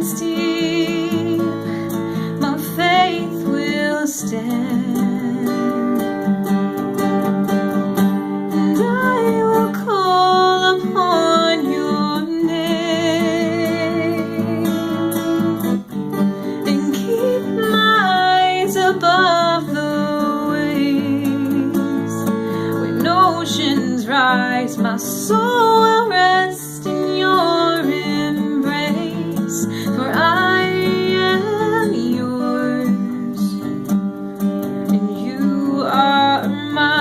is deep, my faith will stand, and I will call upon your name, and keep my eyes above the waves. When oceans rise, my soul will rest in your embrace, for I am yours, and you are mine.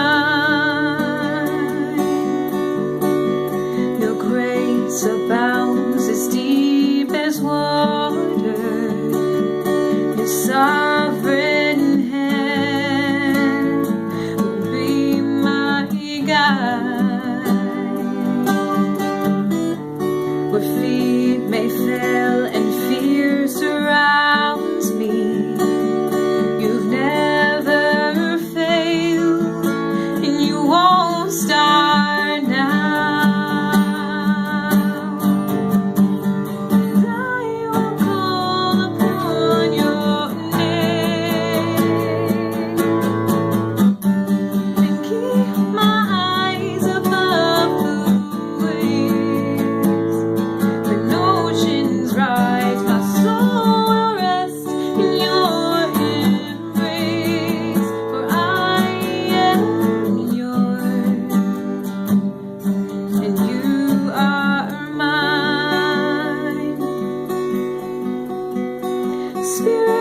Your grace abounds as deep as water, your sovereign hand will be my guide. Where feet may fail and fear surrounds me, you've never failed, and you won't start now. And I will call upon your name, and keep my eyes above the waves. When oceans rise, my soul will rest in your embrace, for I am yours, and you are mine. Spirit